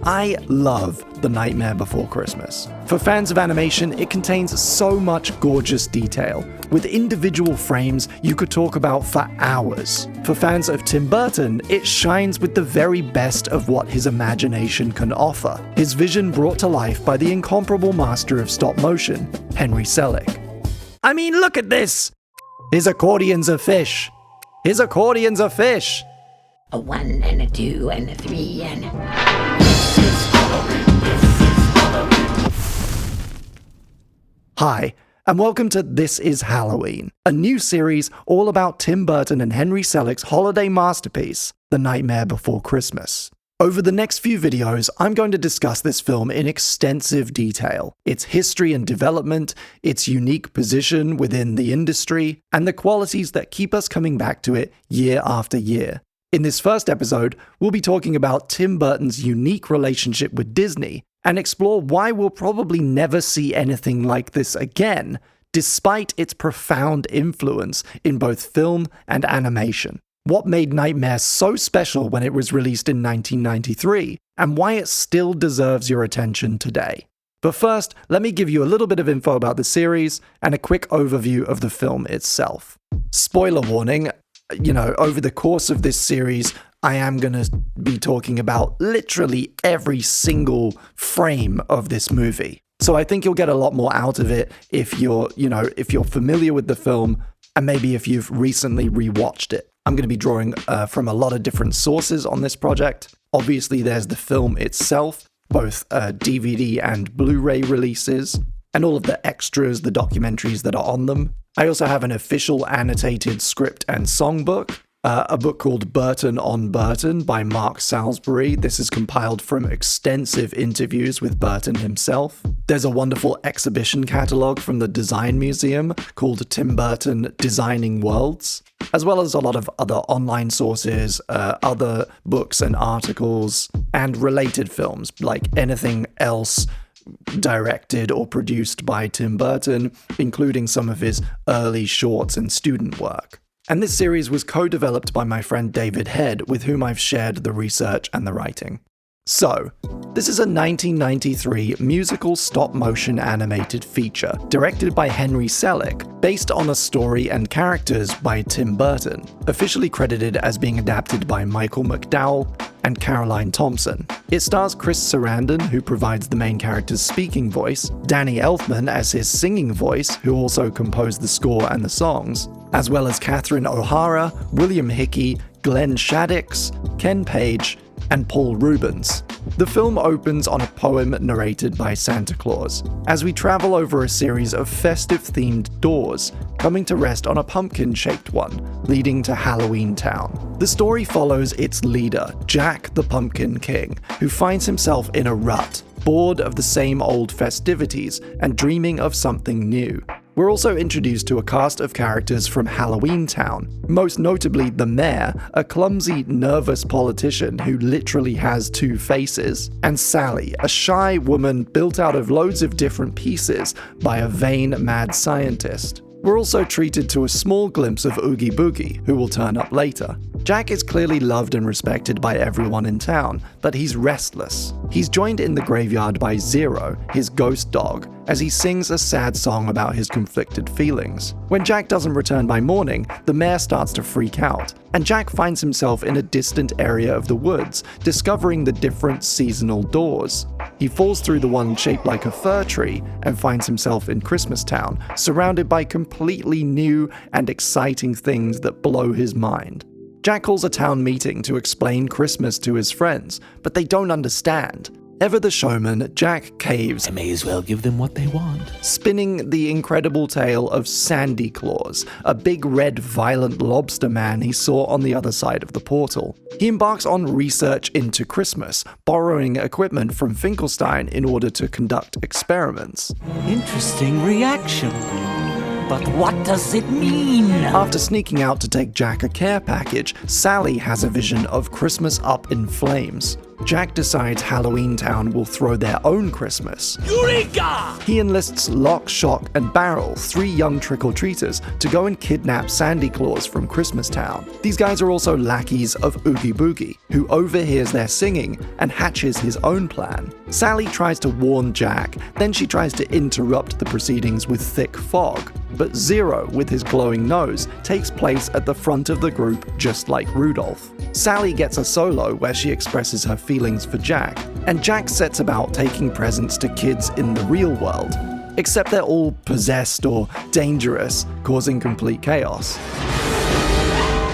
I love The Nightmare Before Christmas. For fans of animation, it contains so much gorgeous detail. With individual frames you could talk about for hours. For fans of Tim Burton, it shines with the very best of what his imagination can offer. His vision brought to life by the incomparable master of stop motion, Henry Selick. I mean, look at this! His accordion's a fish. His accordion's a fish. A 1 and a 2 and a 3 and Hi, and welcome to This Is Halloween, a new series all about Tim Burton and Henry Selick's holiday masterpiece, The Nightmare Before Christmas. Over the next few videos, I'm going to discuss this film in extensive detail, its history and development, its unique position within the industry, and the qualities that keep us coming back to it year after year. In this first episode, we'll be talking about Tim Burton's unique relationship with Disney and explore why we'll probably never see anything like this again, despite its profound influence in both film and animation. What made Nightmare so special when it was released in 1993, and why it still deserves your attention today. But first, let me give you a little bit of info about the series and a quick overview of the film itself. Spoiler warning, over the course of this series, I am going to be talking about literally every single frame of this movie. So I think you'll get a lot more out of it if you're familiar with the film and maybe if you've recently rewatched it. I'm going to be drawing from a lot of different sources on this project. Obviously, there's the film itself, both DVD and Blu-ray releases, and all of the extras, the documentaries that are on them. I also have an official annotated script and songbook, a book called Burton on Burton by Mark Salisbury. This is compiled from extensive interviews with Burton himself. There's a wonderful exhibition catalogue from the Design Museum called Tim Burton Designing Worlds, as well as a lot of other online sources, other books and articles, and related films, like anything else directed or produced by Tim Burton, including some of his early shorts and student work. And this series was co-developed by my friend David Head, with whom I've shared the research and the writing. So, this is a 1993 musical stop-motion animated feature directed by Henry Selick, based on a story and characters by Tim Burton, officially credited as being adapted by Michael McDowell and Caroline Thompson. It stars Chris Sarandon, who provides the main character's speaking voice, Danny Elfman as his singing voice, who also composed the score and the songs, as well as Catherine O'Hara, William Hickey, Glenn Shaddix, Ken Page, and Paul Rubens. The film opens on a poem narrated by Santa Claus, as we travel over a series of festive-themed doors, coming to rest on a pumpkin-shaped one, leading to Halloween Town. The story follows its leader, Jack the Pumpkin King, who finds himself in a rut, bored of the same old festivities and dreaming of something new. We're also introduced to a cast of characters from Halloween Town, most notably the mayor, a clumsy, nervous politician who literally has two faces, and Sally, a shy woman built out of loads of different pieces by a vain, mad scientist. We're also treated to a small glimpse of Oogie Boogie, who will turn up later. Jack is clearly loved and respected by everyone in town, but he's restless. He's joined in the graveyard by Zero, his ghost dog, as he sings a sad song about his conflicted feelings. When Jack doesn't return by morning, the mayor starts to freak out, and Jack finds himself in a distant area of the woods, discovering the different seasonal doors. He falls through the one shaped like a fir tree and finds himself in Christmas Town, surrounded by completely new and exciting things that blow his mind. Jack calls a town meeting to explain Christmas to his friends, but they don't understand. Ever the showman, Jack caves. I may as well give them what they want. Spinning the incredible tale of Sandy Claus, a big red violent lobster man he saw on the other side of the portal. He embarks on research into Christmas, borrowing equipment from Finkelstein in order to conduct experiments. Interesting reaction. But what does it mean? After sneaking out to take Jack a care package, Sally has a vision of Christmas up in flames. Jack decides Halloween Town will throw their own Christmas. Eureka! He enlists Lock, Shock, and Barrel, 3 young trick-or-treaters, to go and kidnap Sandy Claus from Christmas Town. These guys are also lackeys of Oogie Boogie, who overhears their singing and hatches his own plan. Sally tries to warn Jack, then she tries to interrupt the proceedings with thick fog. But Zero, with his glowing nose, takes place at the front of the group just like Rudolph. Sally gets a solo where she expresses her feelings for Jack, and Jack sets about taking presents to kids in the real world, except they're all possessed or dangerous, causing complete chaos.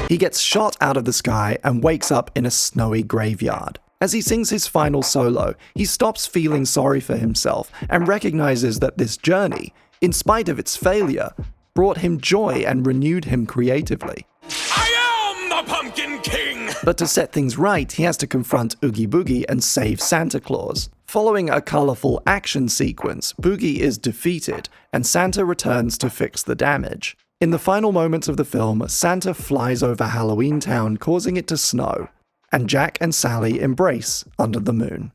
He gets shot out of the sky and wakes up in a snowy graveyard. As he sings his final solo, he stops feeling sorry for himself and recognizes that this journey, in spite of its failure, brought him joy and renewed him creatively. I am the Pumpkin King! But to set things right, he has to confront Oogie Boogie and save Santa Claus. Following a colorful action sequence, Boogie is defeated, and Santa returns to fix the damage. In the final moments of the film, Santa flies over Halloween Town, causing it to snow, and Jack and Sally embrace under the moon.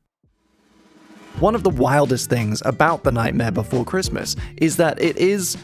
One of the wildest things about The Nightmare Before Christmas is that it is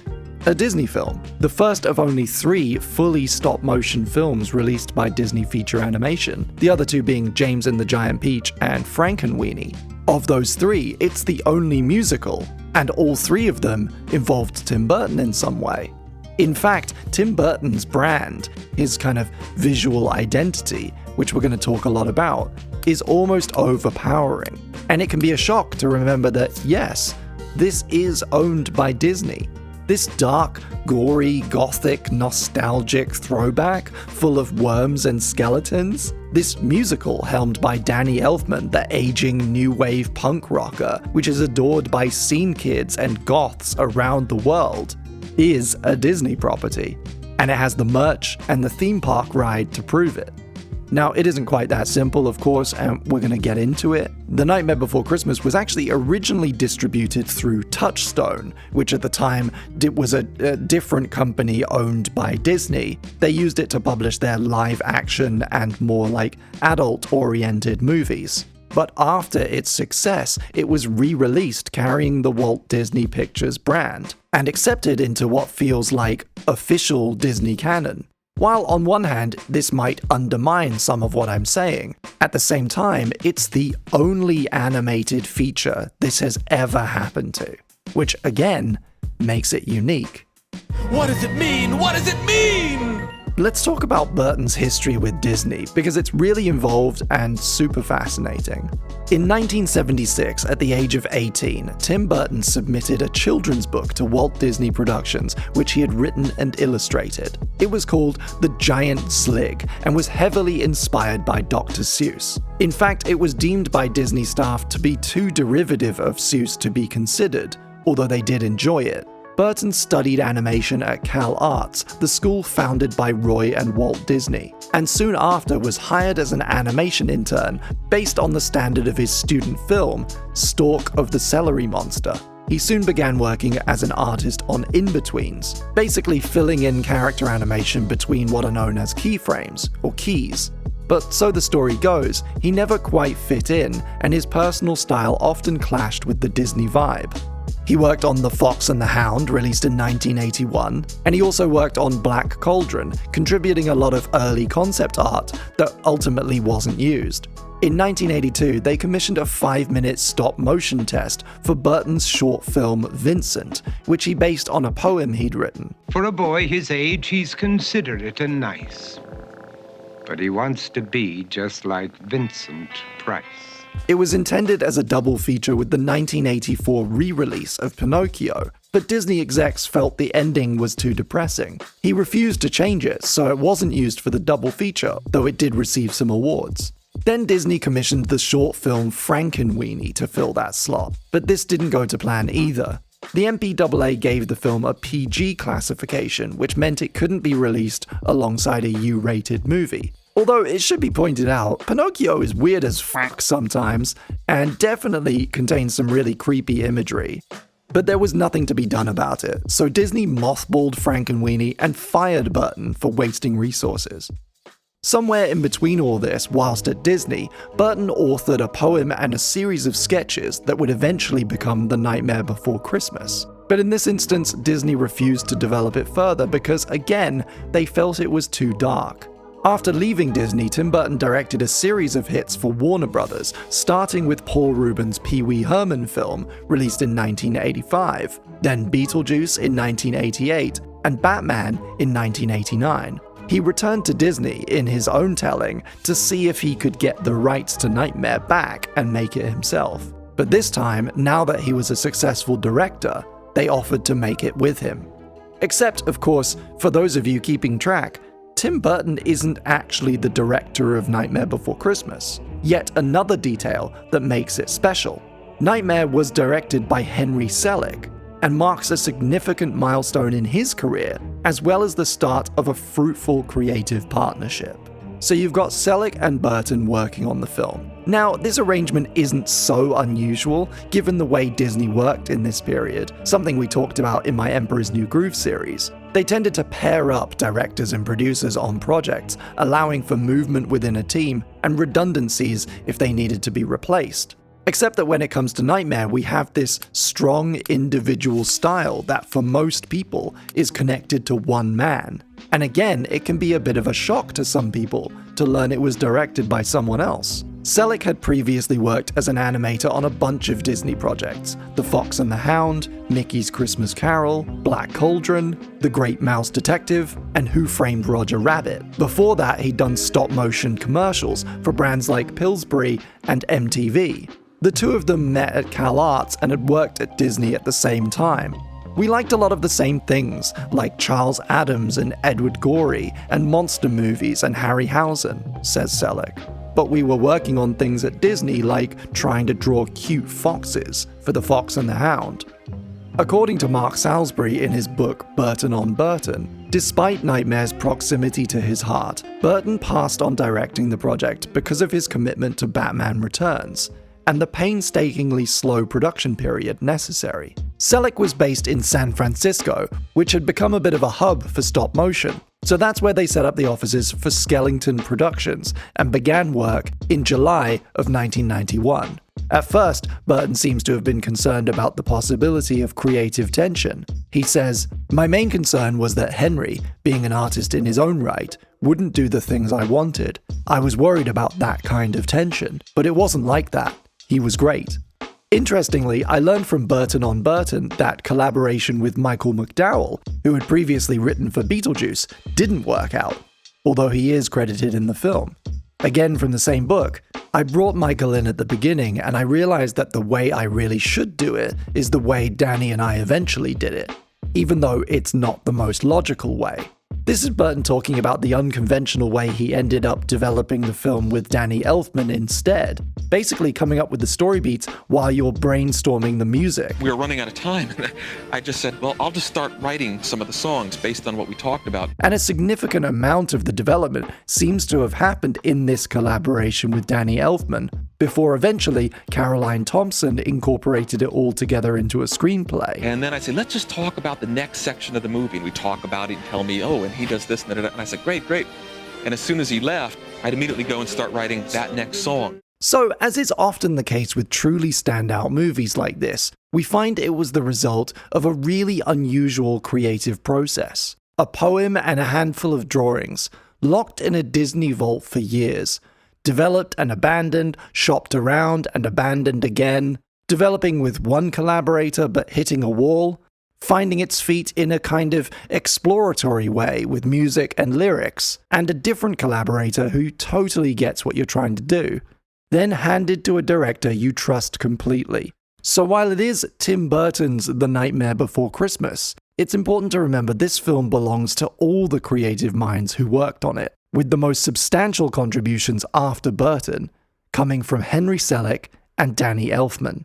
a Disney film, the first of only 3 fully stop-motion films released by Disney Feature Animation, the other 2 being James and the Giant Peach and Frankenweenie. Of those 3, it's the only musical, and all 3 of them involved Tim Burton in some way. In fact, Tim Burton's brand, his kind of visual identity, which we're going to talk a lot about, is almost overpowering. And it can be a shock to remember that, yes, this is owned by Disney. This dark, gory, gothic, nostalgic throwback full of worms and skeletons, this musical helmed by Danny Elfman, the aging new wave punk rocker, which is adored by scene kids and goths around the world, is a Disney property. And it has the merch and the theme park ride to prove it. Now, it isn't quite that simple, of course, and we're going to get into it. The Nightmare Before Christmas was actually originally distributed through Touchstone, which at the time was a different company owned by Disney. They used it to publish their live action and more like adult-oriented movies. But after its success, it was re-released carrying the Walt Disney Pictures brand, and accepted into what feels like official Disney canon. While on one hand, this might undermine some of what I'm saying, at the same time, it's the only animated feature this has ever happened to, which again, makes it unique. What does it mean? What does it mean? Let's talk about Burton's history with Disney, because it's really involved and super fascinating. In 1976, at the age of 18, Tim Burton submitted a children's book to Walt Disney Productions, which he had written and illustrated. It was called The Giant Slig, and was heavily inspired by Dr. Seuss. In fact, it was deemed by Disney staff to be too derivative of Seuss to be considered, although they did enjoy it. Burton studied animation at CalArts, the school founded by Roy and Walt Disney, and soon after was hired as an animation intern based on the standard of his student film, Stalk of the Celery Monster. He soon began working as an artist on in-betweens, basically filling in character animation between what are known as keyframes, or keys. But so the story goes, he never quite fit in, and his personal style often clashed with the Disney vibe. He worked on The Fox and the Hound, released in 1981, and he also worked on Black Cauldron, contributing a lot of early concept art that ultimately wasn't used. In 1982, they commissioned a 5-minute stop-motion test for Burton's short film Vincent, which he based on a poem he'd written. For a boy his age, he's considerate and nice, but he wants to be just like Vincent Price. It was intended as a double feature with the 1984 re-release of Pinocchio, but Disney execs felt the ending was too depressing. He refused to change it, so it wasn't used for the double feature, though it did receive some awards. Then Disney commissioned the short film Frankenweenie to fill that slot, but this didn't go to plan either. The MPAA gave the film a PG classification, which meant it couldn't be released alongside a U-rated movie. Although it should be pointed out, Pinocchio is weird as fuck sometimes, and definitely contains some really creepy imagery. But there was nothing to be done about it, so Disney mothballed Frankenweenie and fired Burton for wasting resources. Somewhere in between all this, whilst at Disney, Burton authored a poem and a series of sketches that would eventually become The Nightmare Before Christmas. But in this instance, Disney refused to develop it further because, again, they felt it was too dark. After leaving Disney, Tim Burton directed a series of hits for Warner Brothers, starting with Paul Reubens' Pee Wee Herman film, released in 1985, then Beetlejuice in 1988, and Batman in 1989. He returned to Disney, in his own telling, to see if he could get the rights to Nightmare back and make it himself. But this time, now that he was a successful director, they offered to make it with him. Except, of course, for those of you keeping track, Tim Burton isn't actually the director of Nightmare Before Christmas. Yet another detail that makes it special. Nightmare was directed by Henry Selick, and marks a significant milestone in his career, as well as the start of a fruitful creative partnership. So you've got Selick and Burton working on the film. Now, this arrangement isn't so unusual, given the way Disney worked in this period, something we talked about in my Emperor's New Groove series. They tended to pair up directors and producers on projects, allowing for movement within a team and redundancies if they needed to be replaced. Except that when it comes to Nightmare, we have this strong individual style that for most people is connected to one man. And again, it can be a bit of a shock to some people to learn it was directed by someone else. Selick had previously worked as an animator on a bunch of Disney projects: The Fox and the Hound, Mickey's Christmas Carol, Black Cauldron, The Great Mouse Detective, and Who Framed Roger Rabbit. Before that, he'd done stop-motion commercials for brands like Pillsbury and MTV. The two of them met at CalArts and had worked at Disney at the same time. We liked a lot of the same things, like Charles Addams and Edward Gorey, and monster movies and Harryhausen, says Selick. But we were working on things at Disney like trying to draw cute foxes for The Fox and the Hound. According to Mark Salisbury in his book Burton on Burton, despite Nightmare's proximity to his heart, Burton passed on directing the project because of his commitment to Batman Returns, and the painstakingly slow production period necessary. Selick was based in San Francisco, which had become a bit of a hub for stop motion, so that's where they set up the offices for Skellington Productions and began work in July of 1991. At first, Burton seems to have been concerned about the possibility of creative tension. He says, "My main concern was that Henry, being an artist in his own right, wouldn't do the things I wanted. I was worried about that kind of tension, but it wasn't like that. He was great." Interestingly, I learned from Burton on Burton that collaboration with Michael McDowell, who had previously written for Beetlejuice, didn't work out, although he is credited in the film. Again from the same book, I brought Michael in at the beginning and I realized that the way I really should do it is the way Danny and I eventually did it, even though it's not the most logical way. This is Burton talking about the unconventional way he ended up developing the film with Danny Elfman instead, basically coming up with the story beats while you're brainstorming the music. We were running out of time, and I just said, well, I'll just start writing some of the songs based on what we talked about. And a significant amount of the development seems to have happened in this collaboration with Danny Elfman, before eventually Caroline Thompson incorporated it all together into a screenplay. And then I said, let's just talk about the next section of the movie. And we talk about it and tell me, oh, and he does this and that. And I said, great. And as soon as he left, I'd immediately go and start writing that next song. So, as is often the case with truly standout movies like this, we find it was the result of a really unusual creative process. A poem and a handful of drawings, locked in a Disney vault for years, developed and abandoned, shopped around and abandoned again, developing with one collaborator but hitting a wall, finding its feet in a kind of exploratory way with music and lyrics, and a different collaborator who totally gets what you're trying to do, then handed to a director you trust completely. So while it is Tim Burton's The Nightmare Before Christmas, it's important to remember this film belongs to all the creative minds who worked on it, with the most substantial contributions after Burton coming from Henry Selick and Danny Elfman.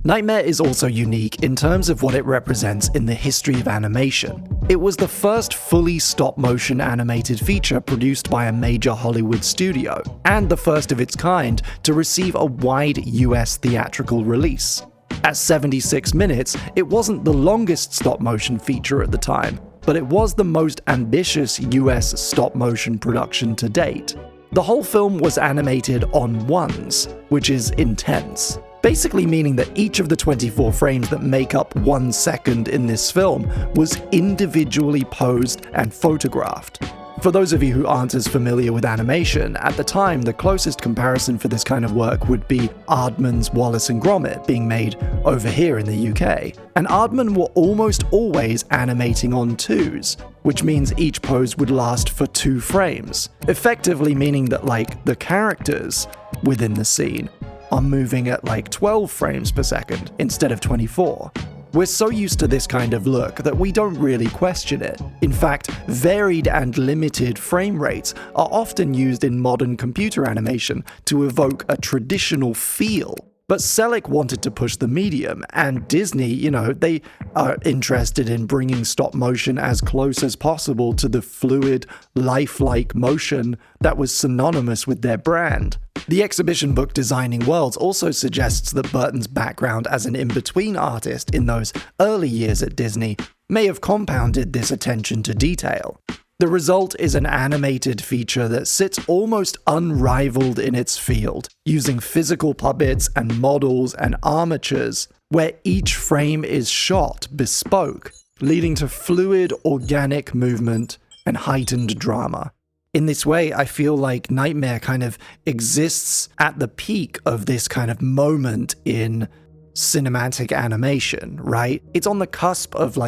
Nightmare is also unique in terms of what it represents in the history of animation. It was the first fully stop-motion animated feature produced by a major Hollywood studio, and the first of its kind to receive a wide US theatrical release. At 76 minutes, it wasn't the longest stop-motion feature at the time, but it was the most ambitious US stop-motion production to date. The whole film was animated on ones, which is intense. Basically meaning that each of the 24 frames that make up 1 second in this film was individually posed and photographed. For those of you who aren't as familiar with animation, at the time the closest comparison for this kind of work would be Aardman's Wallace and Gromit being made over here in the UK. And Aardman were almost always animating on 2s, which means each pose would last for 2 frames, effectively meaning that the characters within the scene are moving at 12 frames per second instead of 24. We're so used to this kind of look that we don't really question it. In fact, varied and limited frame rates are often used in modern computer animation to evoke a traditional feel. But Selick wanted to push the medium, and Disney, they are interested in bringing stop motion as close as possible to the fluid, lifelike motion that was synonymous with their brand. The exhibition book Designing Worlds also suggests that Burton's background as an in-between artist in those early years at Disney may have compounded this attention to detail. The result is an animated feature that sits almost unrivaled in its field, using physical puppets and models and armatures, where each frame is shot bespoke, leading to fluid, organic movement and heightened drama. In this way, I feel like Nightmare kind of exists at the peak of this kind of moment in cinematic animation, right? It's on the cusp of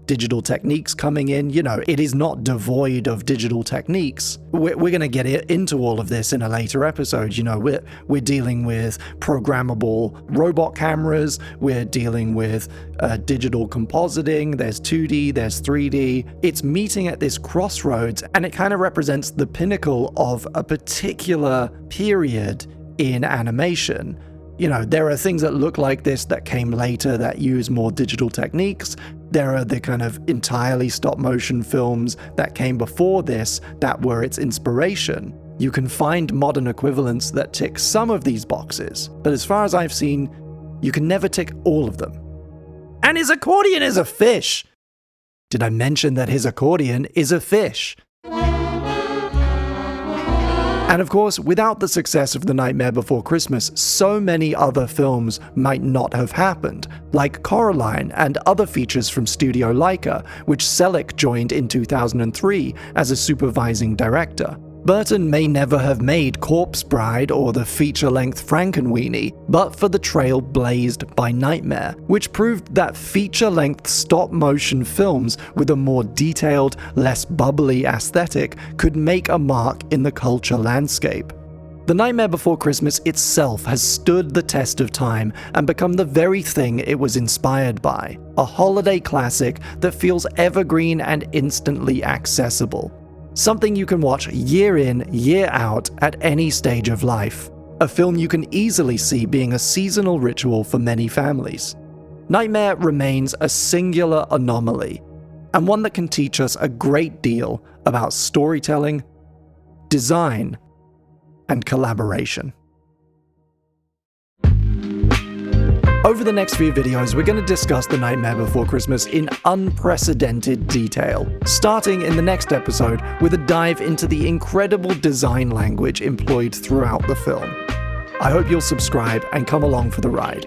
digital techniques coming in. It is not devoid of digital techniques. We're going to get into all of this in a later episode. We're dealing with programmable robot cameras, we're dealing with digital compositing, there's 2D, there's 3D. It's meeting at this crossroads, and it kind of represents the pinnacle of a particular period in animation. There are things that look like this that came later that use more digital techniques. There are the kind of entirely stop-motion films that came before this that were its inspiration. You can find modern equivalents that tick some of these boxes, but as far as I've seen, you can never tick all of them. And his accordion is a fish! Did I mention that his accordion is a fish? And of course, without the success of The Nightmare Before Christmas, so many other films might not have happened, like Coraline and other features from Studio Laika, which Selick joined in 2003 as a supervising director. Burton may never have made Corpse Bride or the feature-length Frankenweenie, but for the trail blazed by Nightmare, which proved that feature-length stop-motion films with a more detailed, less bubbly aesthetic could make a mark in the culture landscape. The Nightmare Before Christmas itself has stood the test of time and become the very thing it was inspired by, a holiday classic that feels evergreen and instantly accessible. Something you can watch year in, year out at any stage of life. A film you can easily see being a seasonal ritual for many families. Nightmare remains a singular anomaly, and one that can teach us a great deal about storytelling, design, and collaboration. Over the next few videos, we're going to discuss The Nightmare Before Christmas in unprecedented detail, starting in the next episode with a dive into the incredible design language employed throughout the film. I hope you'll subscribe and come along for the ride.